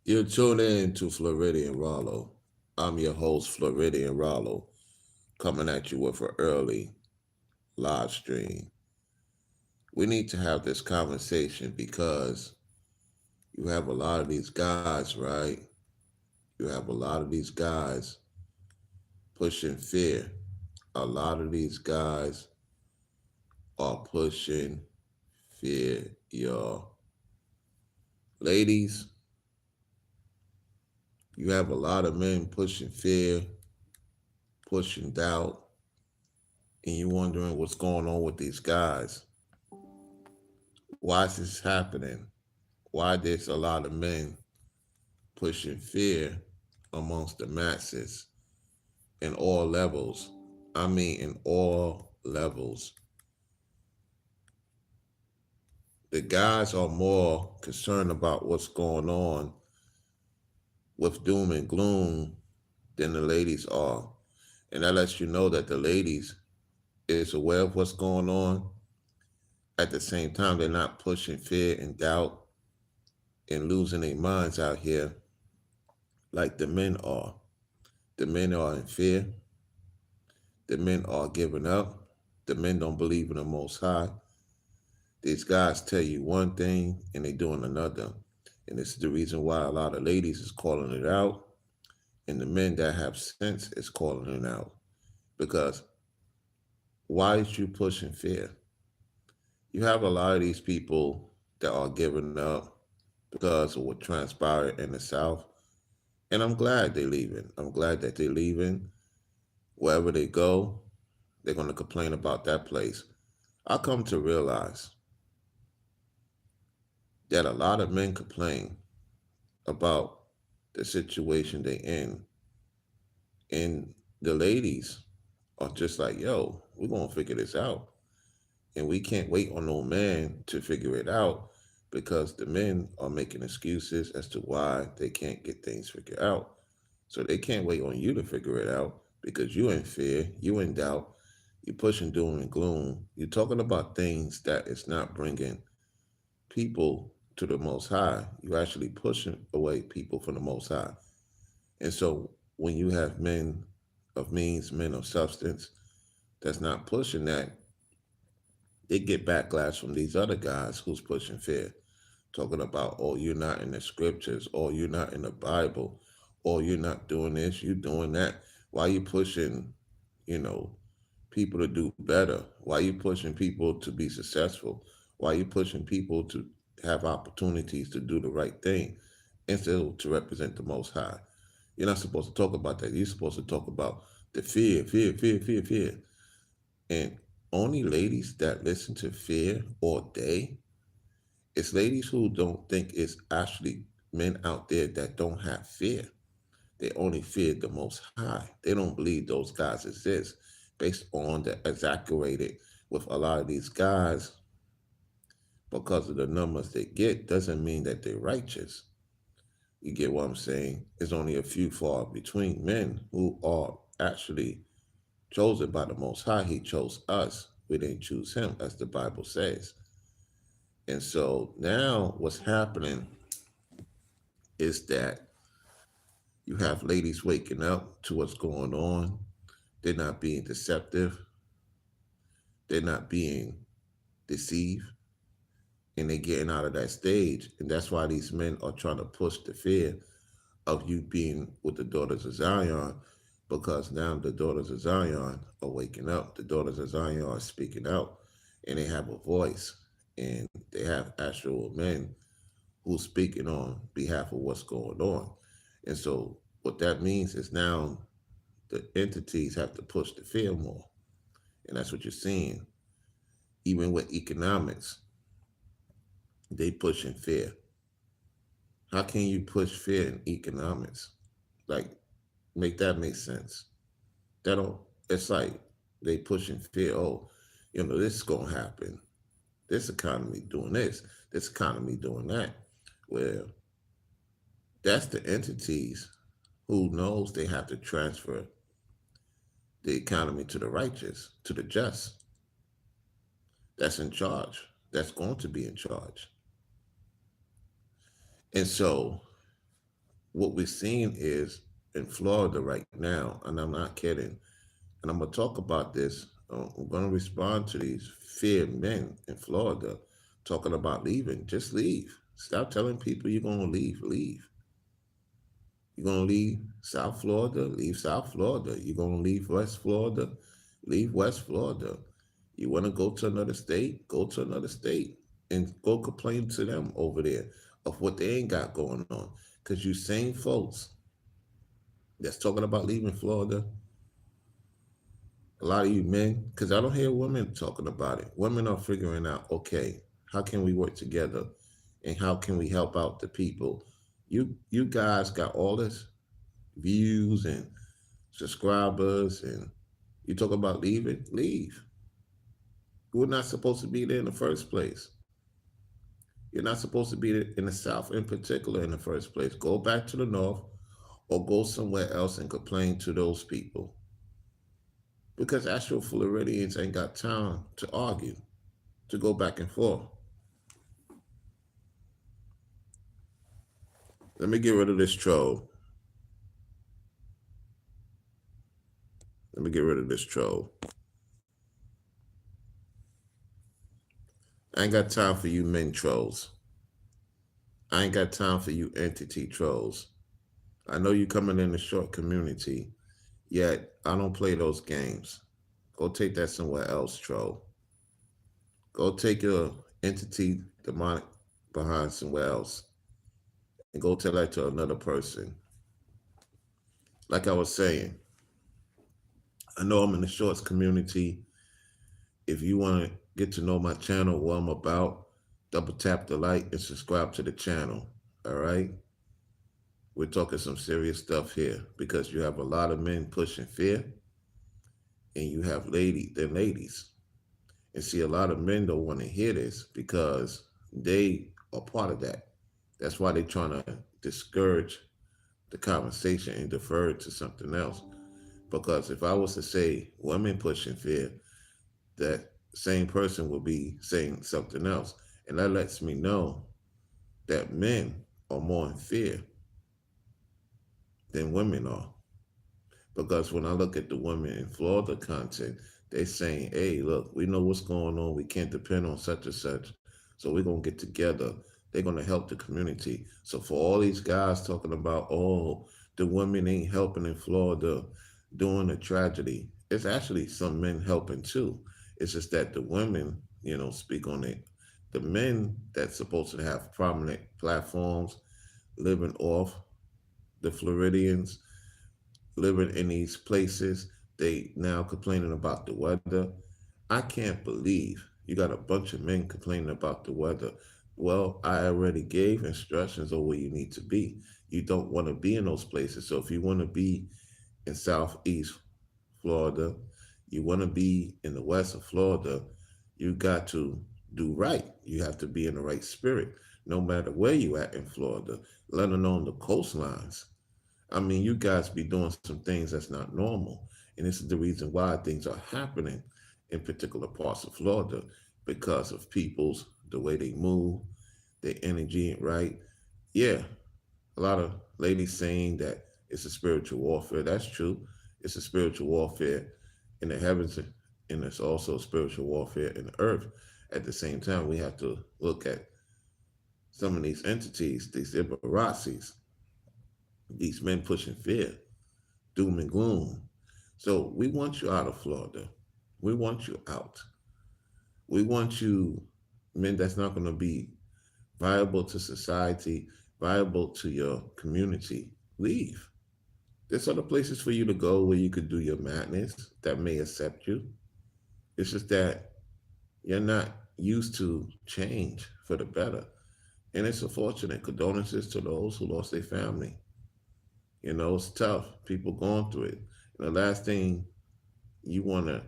You're tuned in to Floridian Rollo. I'm your host, Floridian Rollo, coming at you with an early live stream. We need to have this conversation because you have a lot of these guys, right? You have a lot of these guys pushing fear. A lot of these guys are pushing fear, y'all. Ladies, you have a lot of men pushing fear, pushing doubt, and you're wondering what's going on with these guys. Why is this happening? Why there's a lot of men pushing fear amongst the masses in all levels? I mean, in all levels. The guys are more concerned about what's going on with doom and gloom than the ladies are. And that lets you know that the ladies is aware of what's going on. At the same time, they're not pushing fear and doubt and losing their minds out here like the men are. The men are in fear. The men are giving up. The men don't believe in the Most High. These guys tell you one thing and they doing another. And this is the reason why a lot of ladies is calling it out and the men that have sense is calling it out. Because why is you pushing fear? You have a lot of these people that are giving up because of what transpired in the South. And I'm glad they're leaving. I'm glad that they're leaving. Wherever they go, they're going to complain about that place. I come to realize that a lot of men complain about the situation they in. And the ladies are just like, yo, we're going to figure this out. And we can't wait on no man to figure it out because the men are making excuses as to why they can't get things figured out. So they can't wait on you to figure it out because you in fear, you in doubt, you're pushing doom and gloom. You're talking about things that is not bringing people to the Most High. You're actually pushing away people from the Most High. And so when you have men of means, men of substance, that's not pushing that, they get backlash from these other guys who's pushing fear, talking about, oh, you're not in the scriptures, or you're not in the Bible, or you're not doing this, you're doing that. Why you pushing, you know, people to do better? Why you pushing people to be successful? Why you pushing people to have opportunities to do the right thing instead of to represent the Most High? You're not supposed to talk about that. You're supposed to talk about the fear, fear, fear, fear, fear. And only ladies that listen to fear all day, it's ladies who don't think it's actually men out there that don't have fear. They only fear the Most High. They don't believe those guys exist based on the exaggerated with a lot of these guys because of the numbers they get doesn't mean that they're righteous. You get what I'm saying? There's only a few far between men who are actually chosen by the Most High. He chose us. We didn't choose him, as the Bible says. And so now what's happening is that you have ladies waking up to what's going on. They're not being deceptive. They're not being deceived. And they're getting out of that stage. And that's why these men are trying to push the fear of you being with the daughters of Zion, because now the daughters of Zion are waking up. The daughters of Zion are speaking out, and they have a voice, and they have actual men who's speaking on behalf of what's going on. And so what that means is now the entities have to push the fear more, and that's what you're seeing. Even with economics, they pushing fear. How can you push fear in economics? Like, make that make sense. That don't. It's like they pushing fear. Oh, this is gonna happen. This economy doing this. This economy doing that. Well, that's the entities who knows they have to transfer the economy to the righteous, to the just. That's in charge. That's going to be in charge. And so what we're seeing is in Florida right now, and I'm not kidding, and I'm gonna talk about this. I'm gonna respond to these feared men in Florida talking about leaving. Just leave. Stop telling people you're gonna leave. Leave. You're gonna leave South Florida. Leave South Florida. You're gonna leave West Florida. Leave West Florida. You want to go to another state? Go to another state and go complain to them over there of what they ain't got going on. Because you same folks that's talking about leaving Florida, a lot of you men, because I don't hear women talking about it. Women are figuring out, okay, how can we work together and how can we help out the people? You guys got all this views and subscribers and you talk about leaving, leave. We're not supposed to be there in the first place. You're not supposed to be in the South in particular in the first place. Go back to the North or go somewhere else and complain to those people. Because actual Floridians ain't got time to argue, to go back and forth. Let me get rid of this troll. Let me get rid of this troll. I ain't got time for you men trolls. I ain't got time for you entity trolls. I know you coming in the short community, yet I don't play those games. Go take that somewhere else, troll. Go take your entity demonic behind somewhere else and go tell that to another person. Like I was saying, I know I'm in the shorts community. If you want to get to know my channel, what I'm about, double tap the like and subscribe to the channel. All right? We're talking some serious stuff here because you have a lot of men pushing fear and you have ladies. And see, a lot of men don't want to hear this because they are part of that. That's why they're trying to discourage the conversation and defer it to something else. Because if I was to say women pushing fear, that same person will be saying something else. And that lets me know that men are more in fear than women are. Because when I look at the women in Florida content, they saying, hey, look, we know what's going on. We can't depend on such and such. So we're going to get together. They're going to help the community. So for all these guys talking about, oh, the women ain't helping in Florida during the tragedy, it's actually some men helping too. It's just that the women, speak on it. The men that's supposed to have prominent platforms living off the Floridians, living in these places, they now complaining about the weather. I can't believe you got a bunch of men complaining about the weather. Well, I already gave instructions on where you need to be. You don't want to be in those places. So if you want to be in Southeast Florida, you want to be in the west of Florida, you got to do right. You have to be in the right spirit, no matter where you at in Florida, let alone the coastlines. I mean, you guys be doing some things that's not normal. And this is the reason why things are happening in particular parts of Florida because of people's, the way they move, their energy ain't right. Yeah, a lot of ladies saying that it's a spiritual warfare. That's true. It's a spiritual warfare in the heavens, and it's also spiritual warfare in the earth. At the same time, we have to look at some of these entities, these Ibaracis, these men pushing fear, doom and gloom. So we want you out of Florida. We want you out. We want you, men that's not going to be viable to society, viable to your community. Leave. There's other places for you to go where you could do your madness that may accept you. It's just that you're not used to change for the better. And it's unfortunate. Condolences to those who lost their family. It's tough. People going through it. And the last thing you want to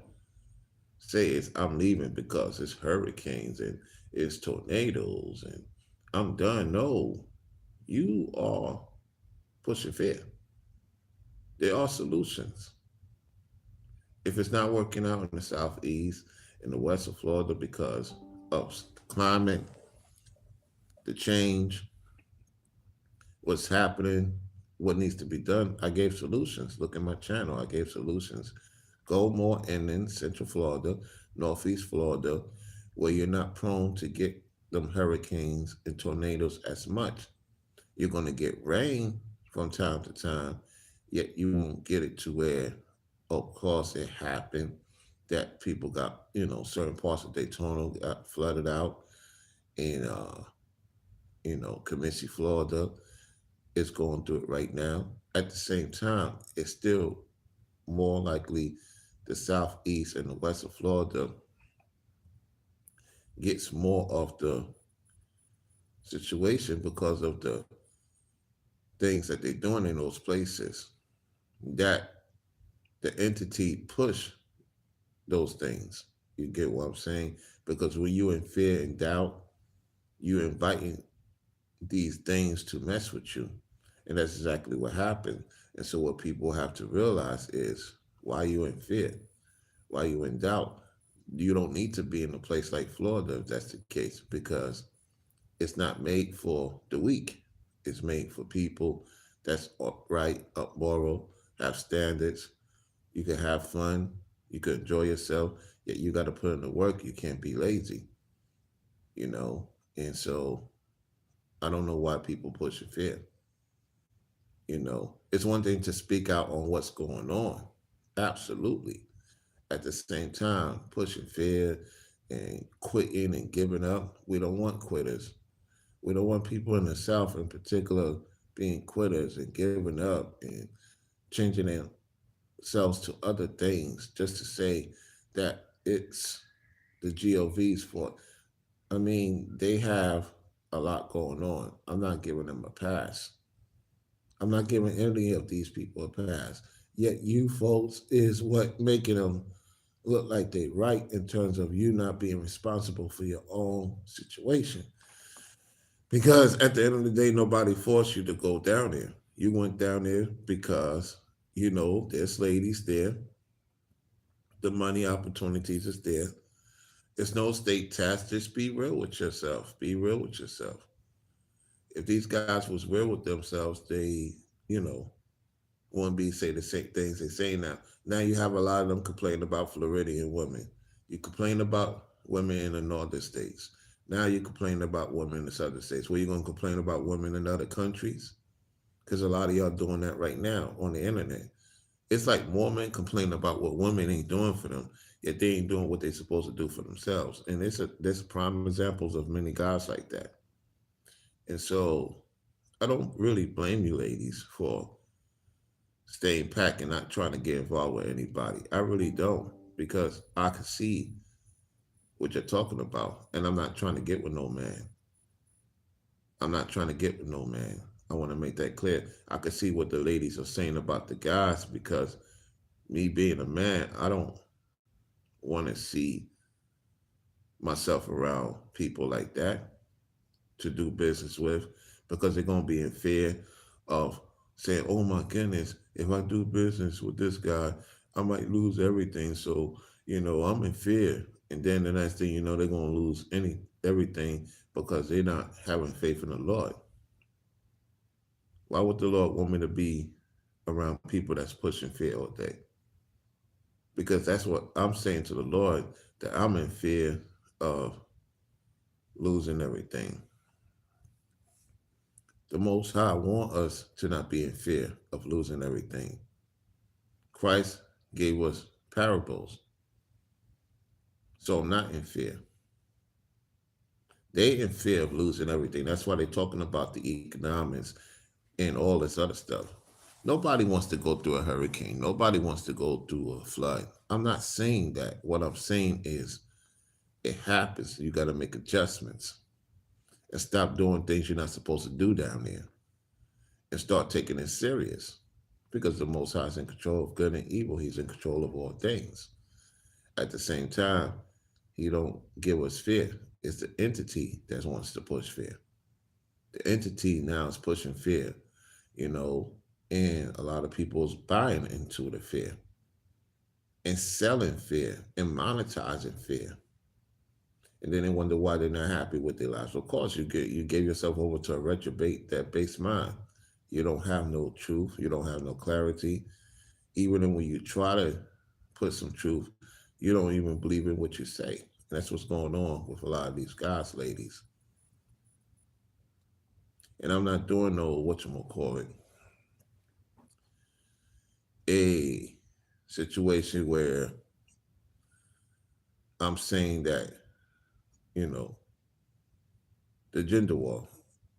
say is, I'm leaving because it's hurricanes and it's tornadoes and I'm done. No, you are pushing fear. There are solutions. If it's not working out in the southeast, in the west of Florida because of the climate, the change, what's happening, what needs to be done. I gave solutions. Look at my channel. I gave solutions. Go more in Central Florida, Northeast Florida, where you're not prone to get them hurricanes and tornadoes as much. You're going to get rain from time to time, yet you won't get it to where, of course, it happened that people got, certain parts of Daytona got flooded out in, Comiskey, Florida. Is going through it right now. At the same time, it's still more likely the southeast and the west of Florida gets more of the situation because of the things that they're doing in those places. That the entity push those things. You get what I'm saying? Because when you in fear and doubt, you inviting these things to mess with you. And that's exactly what happened. And so what people have to realize is why you in fear, why you in doubt. You don't need to be in a place like Florida if that's the case, because it's not made for the weak. It's made for people that's upright, up moral, have standards. You can have fun, you can enjoy yourself, yet you got to put in the work. You can't be lazy, you know? And so I don't know why people push fear. It's one thing to speak out on what's going on. Absolutely. At the same time, pushing fear and quitting and giving up. We don't want quitters. We don't want people in the South in particular being quitters and giving up and changing themselves to other things just to say that it's the GOV's fault. I mean, they have a lot going on. I'm not giving them a pass. I'm not giving any of these people a pass. Yet you folks is what making them look like they right in terms of you not being responsible for your own situation. Because at the end of the day, nobody forced you to go down there. You went down there because, there's ladies there. The money opportunities is there. It's no state tax. Just be real with yourself. Be real with yourself. If these guys was real with themselves, they, you know, wouldn't be say the same things they say now. Now you have a lot of them complaining about Floridian women. You complain about women in the northern states. Now you complain about women in the southern states. Well, you going to complain about women in other countries? Because a lot of y'all doing that right now on the internet. It's like more men complain about what women ain't doing for them, yet they ain't doing what they're supposed to do for themselves. And there's prime examples of many guys like that. And so I don't really blame you ladies for staying packed and not trying to get involved with anybody. I really don't, because I can see what you're talking about, and I'm not trying to get with no man. I'm not trying to get with no man. I want to make that clear. I can see what the ladies are saying about the guys, because me being a man, I don't want to see myself around people like that to do business with, because they're going to be in fear of saying, oh my goodness, if I do business with this guy, I might lose everything. So, I'm in fear. And then the next thing you know, they're going to lose everything because they're not having faith in the Lord. Why would the Lord want me to be around people that's pushing fear all day? Because that's what I'm saying to the Lord, that I'm in fear of losing everything. The Most High want us to not be in fear of losing everything. Christ gave us parables. So I'm not in fear. They in fear of losing everything. That's why they're talking about the economics and all this other stuff. Nobody wants to go through a hurricane. Nobody wants to go through a flood. I'm not saying that. What I'm saying is it happens. You got to make adjustments and stop doing things you're not supposed to do down there and start taking it serious, because the Most High is in control of good and evil. He's in control of all things. At the same time, he don't give us fear. It's the entity that wants to push fear. The entity now is pushing fear, and a lot of people's buying into the fear and selling fear and monetizing fear. And then they wonder why they're not happy with their lives. Of course, you gave yourself over to a retrobate, that base mind. You don't have no truth. You don't have no clarity. Even when you try to put some truth, you don't even believe in what you say. And that's what's going on with a lot of these guys, ladies. And I'm not doing no whatchamacallit, a situation where I'm saying that, you know, the gender war.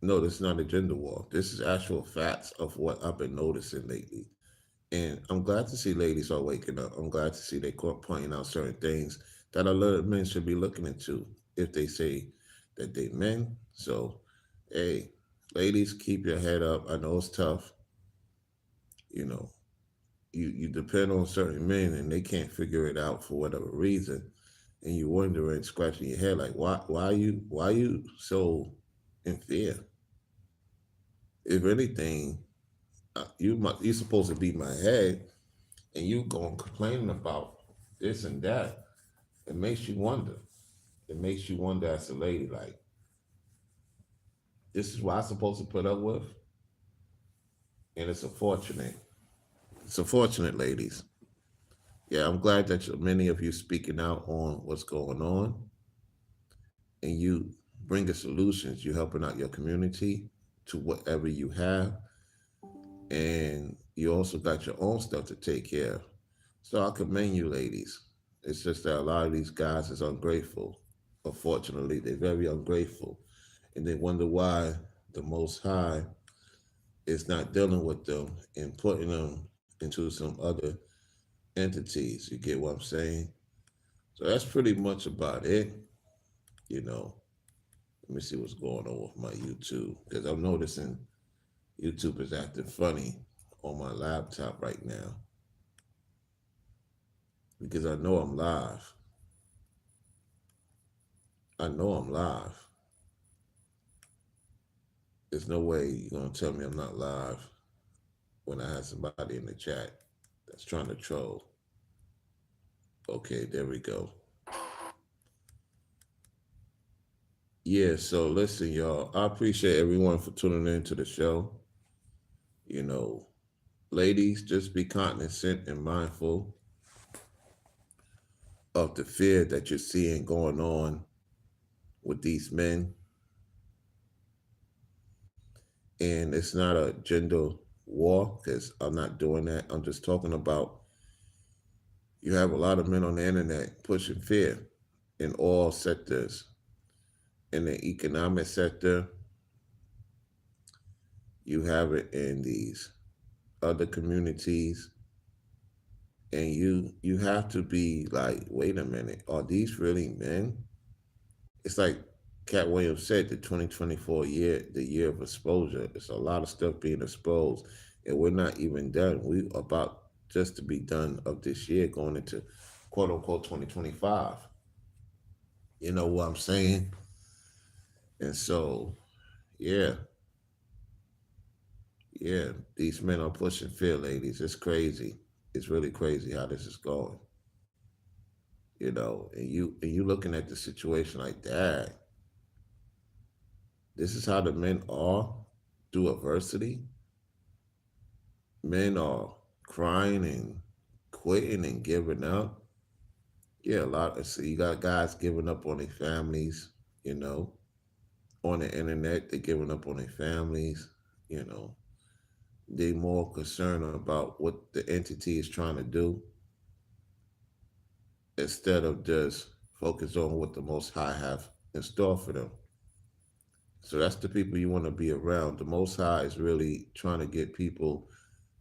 No, this is not a gender war. This is actual facts of what I've been noticing lately. And I'm glad to see ladies are waking up. I'm glad to see they pointing out certain things that a lot of men should be looking into if they say that they men. So, hey, ladies, keep your head up. I know it's tough. You know, you depend on certain men and they can't figure it out for whatever reason, and you wondering, scratching your head like, why you so in fear? If anything, you're supposed to be my head, and you going complaining about this and that. It makes you wonder. It makes you wonder as a lady, like, this is what I'm supposed to put up with, and it's unfortunate. It's unfortunate, ladies. Yeah, I'm glad that many of you speaking out on what's going on, and you bringing solutions. You helping out your community to whatever you have, and you also got your own stuff to take care of. So I commend you, ladies. It's just that a lot of these guys is ungrateful. Unfortunately, they're very ungrateful, and they wonder why the Most High is not dealing with them and putting them into some other entities. You get what I'm saying? So that's pretty much about it. You know, let me see what's going on with my YouTube because I'm noticing YouTube is acting funny on my laptop right now because I know I'm live. I know I'm live. There's no way you're gonna tell me I'm not live when I have somebody in the chat that's trying to troll. Okay, there we go. Yeah, so listen, y'all. I appreciate everyone for tuning in to the show. You know, ladies, just be cognizant and mindful of the fear that you're seeing going on with these men. And it's not a gender war because I'm not doing that. I'm just talking about you have a lot of men on the internet pushing fear in all sectors. In the economic sector, you have it in these other communities, and you have to be like, wait a minute, are these really men? It's like Cat Williams said, the 2024 year, the year of exposure. It's a lot of stuff being exposed, and we're not even done. We about just to be done of this year, going into quote unquote 2025. You know what I'm saying? And so, yeah, yeah, these men are pushing fear, ladies. It's crazy. It's really crazy how this is going. You know, and you looking at the situation like that. This is how the men are through adversity. Men are crying and quitting and giving up. Yeah, a lot. So you got guys giving up on their families. You know, on the internet, they're giving up on their families. You know, they more concerned about what the entity is trying to do instead of just focus on what the Most High have in store for them. So that's the people you want to be around. The Most High is really trying to get people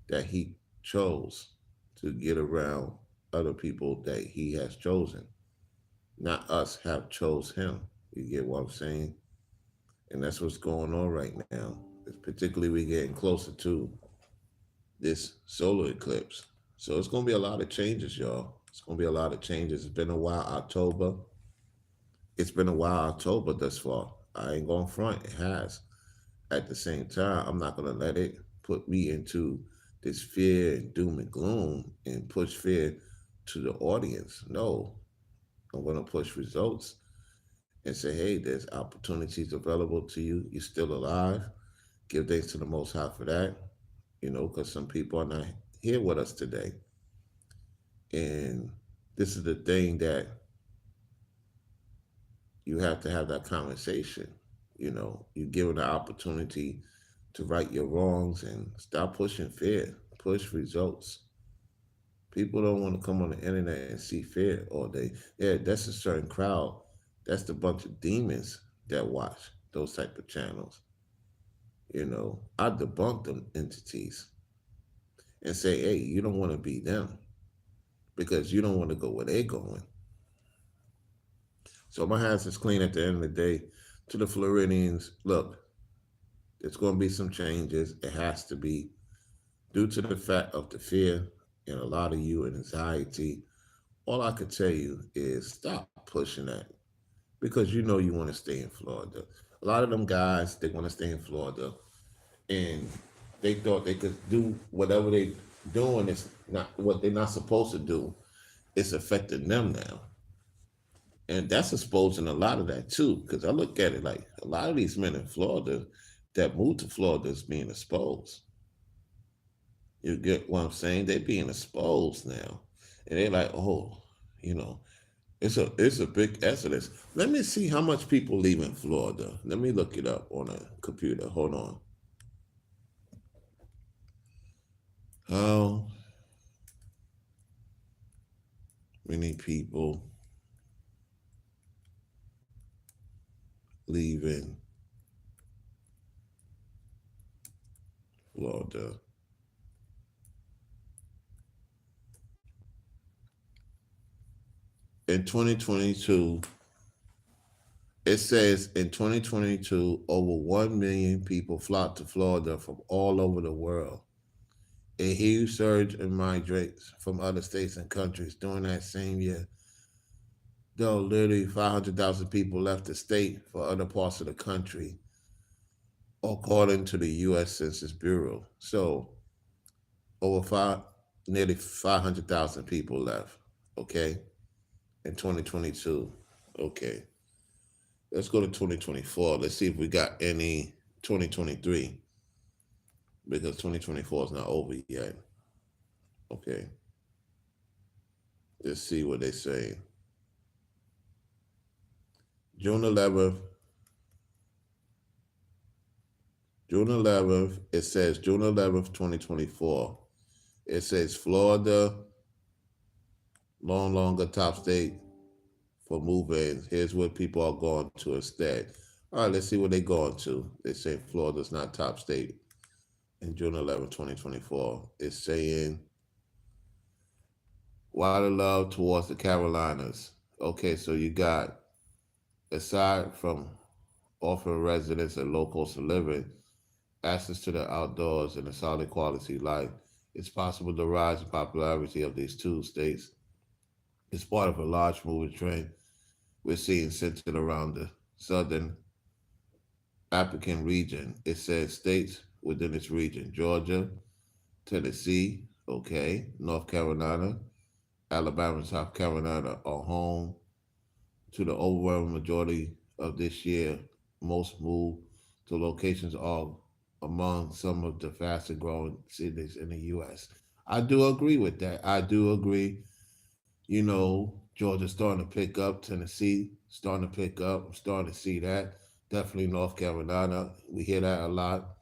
that He chose to get around other people that He has chosen, not us have chose Him. You get what I'm saying? And that's what's going on right now. It's particularly we getting closer to this solar eclipse. So it's gonna be a lot of changes, y'all. It's gonna be a lot of changes. It's been a while, October. It's been a while, October thus far. I ain't gonna front. It has. At the same time, I'm not gonna let it put me into this fear and doom and gloom and push fear to the audience. No, I'm gonna push results and say, hey, there's opportunities available to you. You're still alive. Give thanks to the Most High for that, because some people are not here with us today. And this is the thing that you have to have that conversation. You give an opportunity to right your wrongs and stop pushing fear, push results. People don't want to come on the internet and see fear all day. Yeah, that's a certain crowd. That's the bunch of demons that watch those type of channels. I debunk them entities and say, hey, you don't want to be them because you don't want to go where they're going. So my hands is clean at the end of the day. To the Floridians, look, there's going to be some changes. It has to be due to the fact of the fear and a lot of you and anxiety. All I could tell you is stop pushing that because you want to stay in Florida. A lot of them guys, they want to stay in Florida and they thought they could do whatever they doing is not what they're not supposed to do. It's affecting them now. And that's exposing a lot of that too, because I look at it like a lot of these men in Florida that moved to Florida is being exposed. You get what I'm saying? They're being exposed now. And they're like, oh, you know, it's a big exodus. Let me see how much people leave in Florida. Let me look it up on a computer. Hold on. How many people leaving Florida? In 2022, it says in 2022, over 1 million people flocked to Florida from all over the world. A huge surge in migrants from other states and countries during that same year. Though literally 500,000 people left the state for other parts of the country, according to the U.S. Census Bureau. So over nearly 500,000 people left. Okay, in 2022. Okay, let's go to 2024. Let's see if we got any 2023 because 2024 is not over yet. Okay, let's see what they say. June 11th. It says June 11th, 2024. It says Florida, longer top state for move-ins. Here's what people are going to instead. All right, let's see what they're going to. They say Florida's not top state in June 11th, 2024. It's saying water love towards the Carolinas. Okay, so you got, aside from offering residents and locals to living access to the outdoors and a solid quality life, it's possible the rise in popularity of these two states is part of a large moving trend we're seeing centered around the southern African region. It says states within its region: Georgia, Tennessee, okay, North Carolina, Alabama, and South Carolina are home to the overwhelming majority of this year. Most move to locations are among some of the fastest growing cities in the U.S. I do agree with that. I do agree. Georgia's starting to pick up, Tennessee starting to pick up. I'm starting to see that. Definitely North Carolina. We hear that a lot.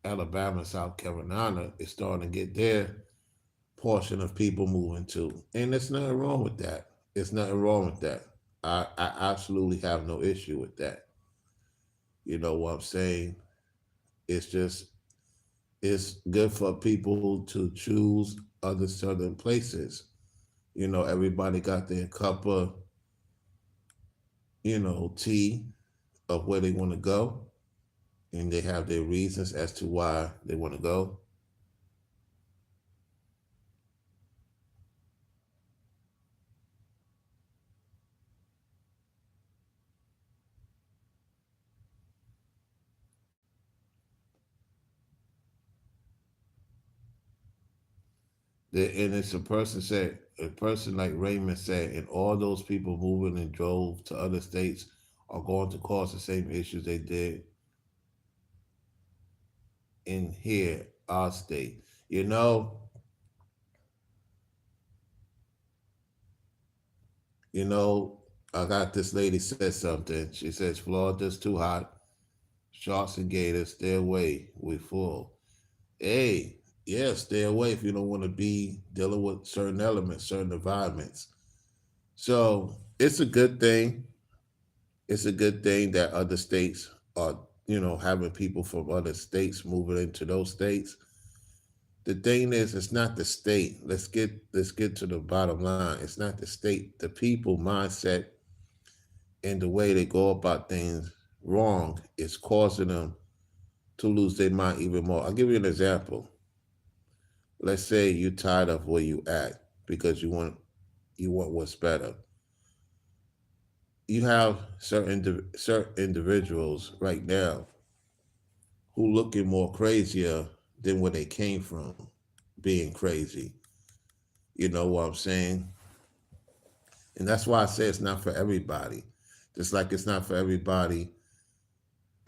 Alabama, South Carolina is starting to get their portion of people moving too. And there's nothing wrong with that. There's nothing wrong with that. I absolutely have no issue with that. You know what I'm saying? It's just, it's good for people to choose other certain places. Everybody got their cup of, tea of where they want to go, and they have their reasons as to why they want to go. And it's a person like Raymond said, and all those people moving and drove to other states are going to cause the same issues they did. in here, our state. You know, you know, I got this lady said something. She says Florida's too hot. Sharks and gators, stay away. We full. Hey, yeah, stay away if you don't want to be dealing with certain elements, certain environments. So it's a good thing. It's a good thing that other states are, having people from other states moving into those states. The thing is, it's not the state. Let's get to the bottom line. It's not the state. The people mindset and the way they go about things wrong is causing them to lose their mind even more. I'll give you an example. Let's say you're tired of where you at because you want what's better. You have certain individuals right now who looking more crazier than where they came from, being crazy. You know what I'm saying? And that's why I say it's not for everybody. Just like it's not for everybody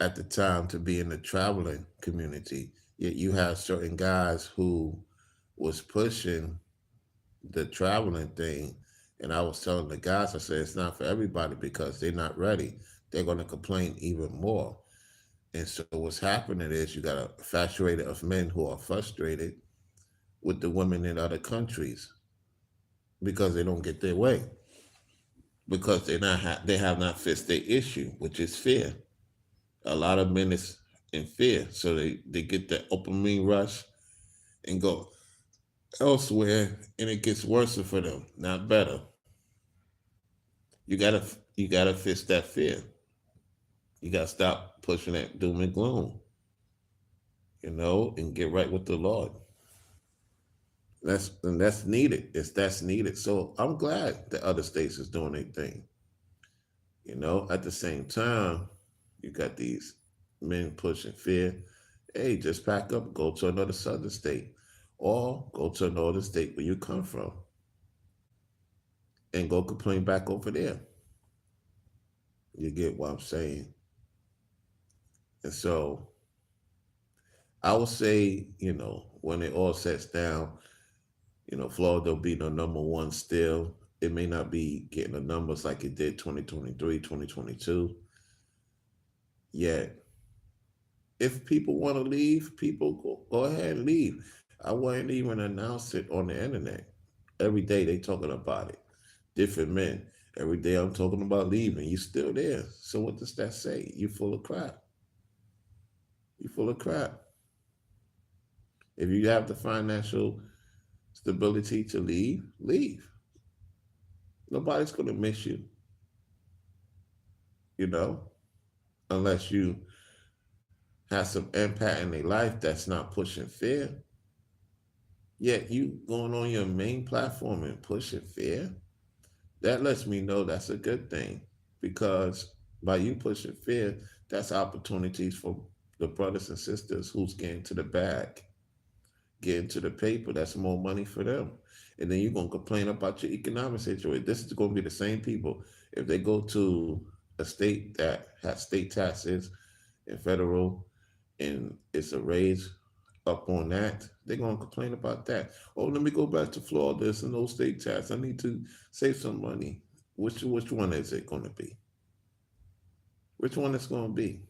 at the time to be in the traveling community. Yet you have certain guys who was pushing the traveling thing. And I was telling the guys, I said, it's not for everybody because they're not ready. They're going to complain even more. And so what's happening is you got a infatuated of men who are frustrated with the women in other countries because they don't get their way, because they have not fixed their issue, which is fear. A lot of men is in fear, so they get that dopamine rush and go elsewhere, and it gets worse for them, not better. You gotta you gotta fix that fear. You gotta stop pushing that doom and gloom, and get right with the Lord. That's needed. That's needed. So I'm glad that other states is doing their thing. At the same time, you got these men pushing fear. Hey, just pack up, go to another southern state, or go to another state where you come from, and go complain back over there. You get what I'm saying? And so I would say, when it all sets down, Florida will be the number one still. It may not be getting the numbers like it did 2023, 2022. Yet, if people want to leave, people go ahead and leave. I wouldn't even announce it on the internet. Every day they talking about it. Different men. Every day I'm talking about leaving. You still there. So what does that say? You full of crap. You full of crap. If you have the financial stability to leave, leave. Nobody's gonna miss you, you know, unless you have some impact in their life that's not pushing fear. Yet you going on your main platform and pushing fear, that lets me know that's a good thing. Because by you pushing fear, that's opportunities for the brothers and sisters who's getting to the bag, getting to the paper. That's more money for them. And then you're gonna complain about your economic situation. This is gonna be the same people. If they go to a state that has state taxes and federal, and it's a raise up on that, they're gonna complain about that. Oh, let me go back to Florida. It's no state tax. I need to save some money. Which one is it gonna be? Which one is gonna be?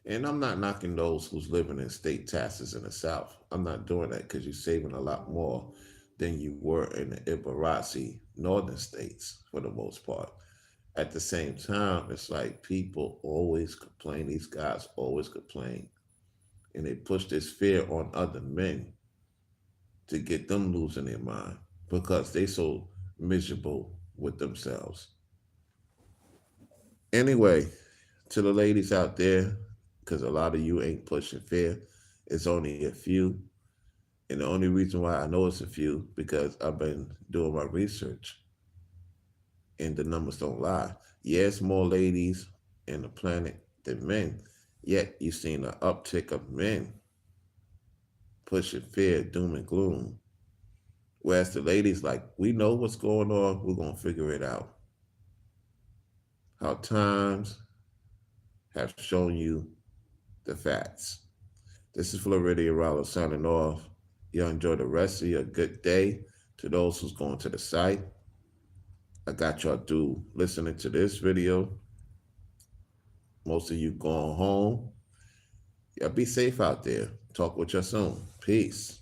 And I'm not knocking those who's living in state taxes in the South. I'm not doing that because you're saving a lot more than you were in the Ibarasi northern states for the most part. At the same time, it's like people always complain. These guys always complain. And they push this fear on other men to get them losing their mind because they so miserable with themselves. Anyway, to the ladies out there, because a lot of you ain't pushing fear, it's only a few. And the only reason why I know it's a few, because I've been doing my research and the numbers don't lie. Yes, more ladies in the planet than men, yet you've seen an uptick of men pushing fear, doom, and gloom. Whereas the ladies, like, we know what's going on, we're going to figure it out. How times have shown you the facts. This is Floridia Rallo signing off. Y'all enjoy the rest of your good day. To those who's going to the site, I got y'all through listening to this video. Most of you going home. Y'all be safe out there. Talk with you soon. Peace.